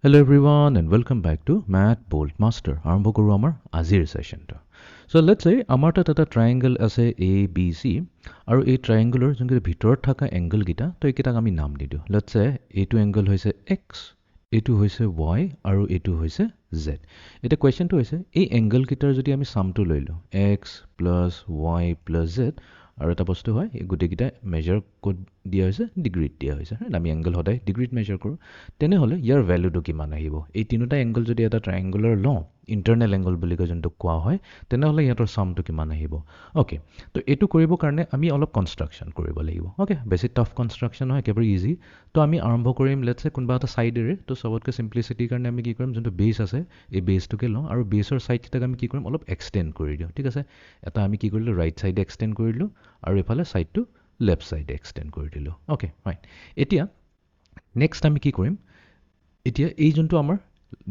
Hello everyone and welcome back to Math Bolt Master. আৰম্ভ কৰোঁ আমাৰ আজিৰ সেশনটো। So let's say আমাৰ তাত এটা ট্ৰায়াঙ্গল আছে ABC আৰু এই ট্ৰায়াঙ্গলৰ যোনকেইটা ভিতৰত থকা এংগল কেইটা তো এইকেইটাক আমি নাম দি দিওঁ। Let's say এইটো এংগল হৈছে X, এইটো হৈছে Y আৰু এইটো হৈছে Z। এতিয়া কুৱেশ্যনটো হৈছে এই এংগল কেইটাৰ যদি আমি সামটো লৈ লওঁ X plus Y plus Z আৰু এটা বস্তু হয় এই গোটেইকেইটা মেজাৰ ক'ত দিয়া হৈছে ডিগ্ৰীত দিয়া হৈছে আমি এংগল সদায় ডিগ্ৰীত মেজাৰ কৰোঁ তেনেহ'লে ইয়াৰ ভ্যালুটো কিমান আহিব এই তিনিটা এংগল যদি এটা ট্ৰায়াঙ্গলৰ লওঁ ইণ্টাৰনেল এংগল বুলি কয় যোনটো কোৱা হয় তেনেহ'লে ইয়াৰ সামটো কিমান আহিব ওকে তো এইটো কৰিবৰ কাৰণে আমি অলপ কনষ্ট্ৰাকচন কৰিব লাগিব ওকে বেছি টাফ কনষ্ট্ৰাকচন হয় একেবাৰে ইজি তো আমি আৰম্ভ কৰিম লেটছে কোনোবা এটা সাইডেৰে তো সবতকৈ সিম্পলিচিটিৰ কাৰণে আমি কি কৰিম যোনটো বেছ আছে এই বেছটোকে লওঁ আৰু বেছৰ সাইডকেইটাক আমি কি কৰিম অলপ এক্সটেণ্ড কৰি দিওঁ ঠিক আছে এটা আমি কি কৰিলোঁ ৰাইট সাইডে এক্সটেণ্ড কৰিলোঁ আৰু এইফালে সাইডটো লেফ্ট সাইডে এক্সটেণ্ড কৰি দিলোঁ ওকে ফাইন এতিয়া নেক্সট আমি কি কৰিম এতিয়া এই যোনটো আমাৰ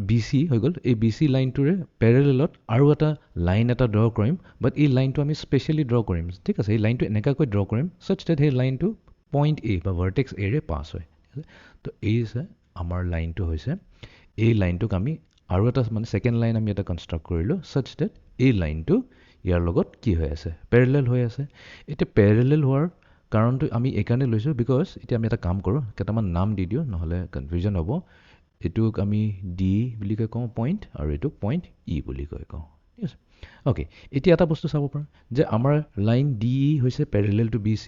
BC হৈ গ'ল এই BC লাইনটোৰে পেৰেলেলত আৰু এটা লাইন এটা ড্ৰ কৰিম বাট এই লাইনটো আমি স্পেচিয়েলি ড্ৰ কৰিম ঠিক আছে এই লাইনটো এনেকুৱাকৈ ড্ৰ কৰিম such that সেই লাইনটো পইণ্ট A বা ভাৰ্টেক্স এৰে পাছ হয় তো এই যে আমাৰ লাইনটো হৈছে এই লাইনটোক আমি আৰু এটা মানে ছেকেণ্ড লাইন আমি এটা কনষ্ট্ৰাক্ট কৰিলোঁ such that এই লাইনটো ইয়াৰ লগত কি হৈ আছে পেৰেলেল হৈ আছে এতিয়া পেৰেলেল হোৱাৰ কাৰণটো আমি এইকাৰণে লৈছোঁ বিকজ এতিয়া আমি এটা কাম কৰোঁ কেইটামান নাম দি দিওঁ নহ'লে কনফিউজন হ'ব এইটোক আমি D বুলি কৈ কওঁ পইণ্ট আৰু এইটোক পইণ্ট E বুলি কৈ কওঁ ঠিক আছে ওকে এতিয়া এটা বস্তু চাব পাৰোঁ যে আমাৰ লাইন DE হৈছে parallel two BC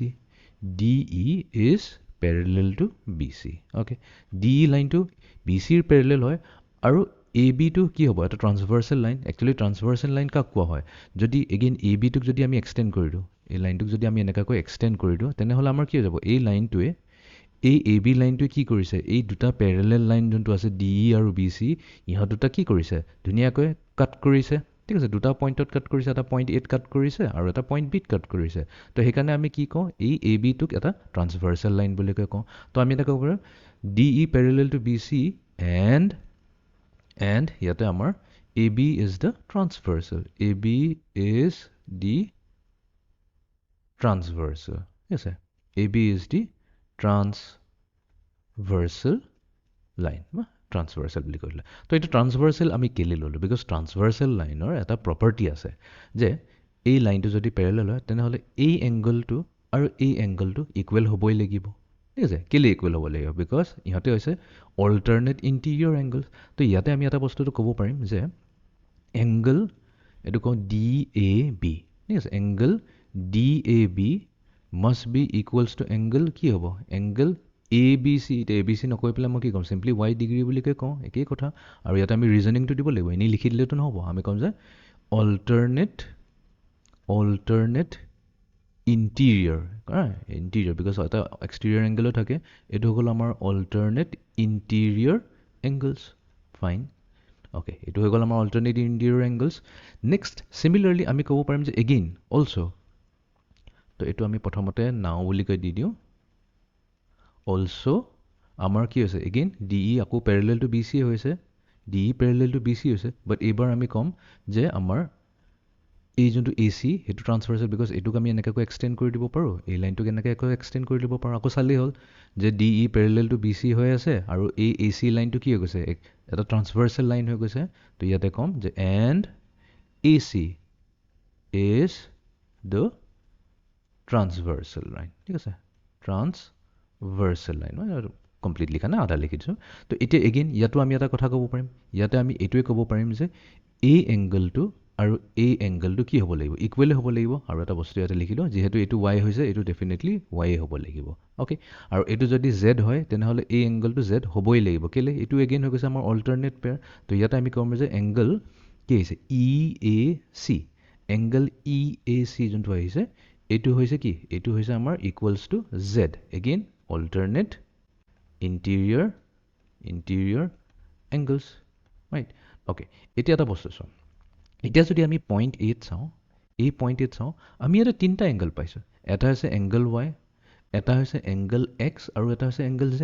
DE is parallel two BC okay DE লাইনটো BCৰ পেৰেলেল হয় আৰু AB টো কি হ'ব এটা ট্ৰান্সভাৰ্চেল লাইন একচুৱেলি ট্ৰান্সভাৰ্চেল লাইন কাক কোৱা হয় যদি এগেইন AB টোক যদি আমি এক্সটেণ্ড কৰি দিওঁ এই লাইনটোক যদি আমি এনেকুৱাকৈ এক্সটেণ্ড কৰি দিওঁ তেনেহ'লে আমাৰ কি হৈ যাব এই লাইনটোৱে এই AB লাইনটোৱে কি কৰিছে এই দুটা পেৰেলেল লাইন যোনটো আছে DE আৰু BC ইহঁত দুটা কি কৰিছে ধুনীয়াকৈ কাট কৰিছে ঠিক আছে দুটা পইণ্টত কাট কৰিছে এটা পইণ্ট Aত কাট কৰিছে আৰু এটা পইণ্ট Bত কাট কৰিছে তো সেইকাৰণে আমি কি কওঁ এই AB টোক এটা ট্ৰান্সভাৰ্চেল লাইন বুলি কওঁ তো আমি এটা ক'ব পাৰোঁ DE parallel two BC and ইয়াতে আমাৰ AB is the transversal AB is the transversal ঠিক আছে AB is the transversal line বা ট্ৰান্সভাৰ্চেল বুলি কৈছিলে তো এইটো ট্ৰান্সভাৰ্চেল আমি কেলৈ ল'লোঁ বিকজ ট্ৰান্সভাৰ্চেল লাইনৰ এটা প্ৰপাৰ্টি আছে যে এই লাইনটো যদি পেৰেলেল হয় তেনেহ'লে এই এংগলটো আৰু এই এংগলটো ইকুৱেল হ'বই লাগিব ঠিক আছে কেলৈ ইকুৱেল হ'ব লাগিব বিকজ ইহঁতে হৈছে অল্টাৰনেট ইণ্টিৰিয়ৰ এংগলছ তো ইয়াতে আমি এটা বস্তুটো ক'ব পাৰিম যে এংগল এইটো কওঁ DAB ঠিক আছে angle DAB must be equals to angle কি হ'ব এংগল ABC এতিয়া ABC নকৈ পেলাই মই কি ক'ম চিম্পলি Y ডিগ্ৰী বুলি কওঁ একেই কথা আৰু ইয়াতে আমি ৰিজনিংটো দিব লাগিব এনেই লিখি দিলেতো নহ'ব আমি ক'ম যে অল্টাৰনেট ইণ্টিৰিয়ৰ ইণ্টিৰিয়ৰ বিকজ এটা এক্সটেৰিয়ৰ এংগলো থাকে এইটো হৈ গ'ল আমাৰ alternate interior angles fine okay এইটো হৈ গ'ল আমাৰ alternate interior angles next similarly আমি ক'ব পাৰিম যে এগেইন অলছ' তো এইটো আমি প্ৰথমতে নাও বুলি কৈ দি দিওঁ অলছ' আমাৰ কি হৈছে এগেইন DE আকৌ পেৰেলেল টু BC হৈছে DE পেৰেলেল টু BC হৈছে বাট এইবাৰ আমি ক'ম যে আমাৰ এই যোনটো AC সেইটো ট্ৰান্সভাৰ্চেল বিকজ এইটোক আমি এনেকৈ এক্সটেণ্ড কৰি দিব পাৰোঁ এই লাইনটোক এনেকৈ এক্সটেণ্ড কৰি দিব পাৰোঁ আকৌ চালেই হ'ল যে DE পেৰেলেল টু BC হৈ আছে আৰু এই AC লাইনটো কি হৈ গৈছে এটা ট্ৰান্সভাৰ্চেল লাইন হৈ গৈছে তো ইয়াতে ক'ম যে and AC is the transversal line ঠিক আছে ট্ৰান্সভাৰ্চেল লাইন মই কমপ্লিট লিখা নাই আধা লিখি দিছোঁ তো এতিয়া এগেইন ইয়াতো আমি এটা কথা ক'ব পাৰিম ইয়াতে আমি এইটোৱে ক'ব পাৰিম যে এই এংগলটো আৰু এই এংগলটো কি হ'ব লাগিব ইকুৱেলে হ'ব লাগিব আৰু এটা বস্তু ইয়াতে লিখিলোঁ যিহেতু এইটো Y হৈছে এইটো ডেফিনেটলি Y হ'ব লাগিব অ'কে আৰু এইটো যদি Z হয় তেনেহ'লে এই এংগলটো Z হ'বই লাগিব কেলৈ এইটো এগেইন হৈ গৈছে আমাৰ অল্টাৰনেট পেয়াৰ তো ইয়াতে আমি ক'ম যে এংগল কি আহিছে EAC এংগল EAC যোনটো আহিছে এইটো হৈছে কি এইটো হৈছে আমাৰ equals to Z again alternate interior angles right okay এতিয়া এটা বস্তু চাওঁ এতিয়া যদি আমি পইণ্ট Aত চাওঁ এই পইণ্ট Aত চাওঁ আমি ইয়াতে তিনিটা এংগল পাইছোঁ এটা হৈছে এংগল Y এটা হৈছে এংগল X আৰু এটা হৈছে এংগল Z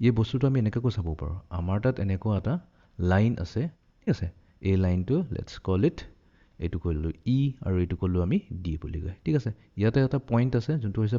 এই বস্তুটো আমি এনেকুৱাকৈ চাব পাৰোঁ আমাৰ তাত এনেকুৱা এটা লাইন আছে ঠিক আছে এই লাইনটো লেটছ কল ইট এইটো কৰিলোঁ E আৰু এইটো ক'লোঁ আমি D বুলি কয় ঠিক আছে ইয়াতে এটা পইণ্ট আছে যোনটো হৈছে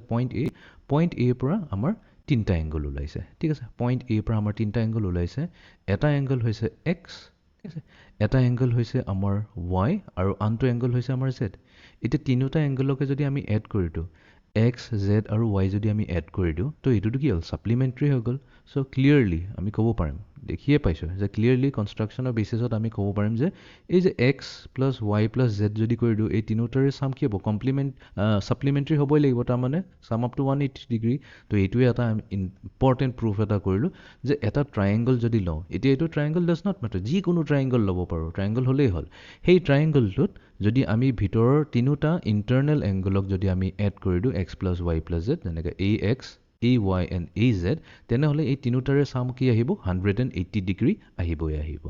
পইণ্ট A পৰা আমাৰ তিনিটা এংগল ওলাইছে ঠিক আছে পইণ্ট এৰ পৰা আমাৰ তিনিটা এংগল ওলাইছে এটা এংগল হৈছে এক্স ঠিক আছে এটা এংগল হৈছে আমাৰ ৱাই আৰু আনটো এংগল হৈছে আমাৰ জেড এতিয়া তিনিটা এংগলকে যদি আমি এড কৰি দিওঁ এক্স জেড আৰু ৱাই যদি আমি এড কৰি দিওঁ তো এইটোতো কি হ'ল ছাপ্লিমেণ্টাৰী হৈ গ'ল চ' ক্লিয়াৰলি আমি ক'ব পাৰিম দেখিয়ে পাইছোঁ যে ক্লিয়াৰলি কনষ্ট্ৰাকশ্যনৰ বেচিছত আমি ক'ব পাৰিম যে এই যে x plus y plus Z যদি কৰি দিওঁ এই তিনিওটাৰে চাম কি হ'ব কমপ্লিমেণ্ট ছাপ্লিমেণ্টাৰী হ'বই লাগিব তাৰমানে চাম আপ টু 180 ডিগ্ৰী তো এইটোৱে এটা ইম্পৰ্টেণ্ট প্ৰুফ এটা কৰিলোঁ যে এটা ট্ৰায়েংগল যদি লওঁ এতিয়া এইটো ট্ৰায়েংগল ডাজ নট মেটাৰ যিকোনো ট্ৰায়েংগল ল'ব পাৰোঁ ট্ৰায়েংগল হ'লেই হ'ল সেই ট্ৰায়েংগলটোত যদি আমি ভিতৰৰ তিনিওটা ইণ্টাৰনেল এংগলক যদি আমি এড কৰি দিওঁ x plus y plus z যেনেকৈ a x a y and a z তেনেহ'লে এই তিনিওটাৰে চাম কি আহিব 180 ডিগ্ৰী আহিবই আহিব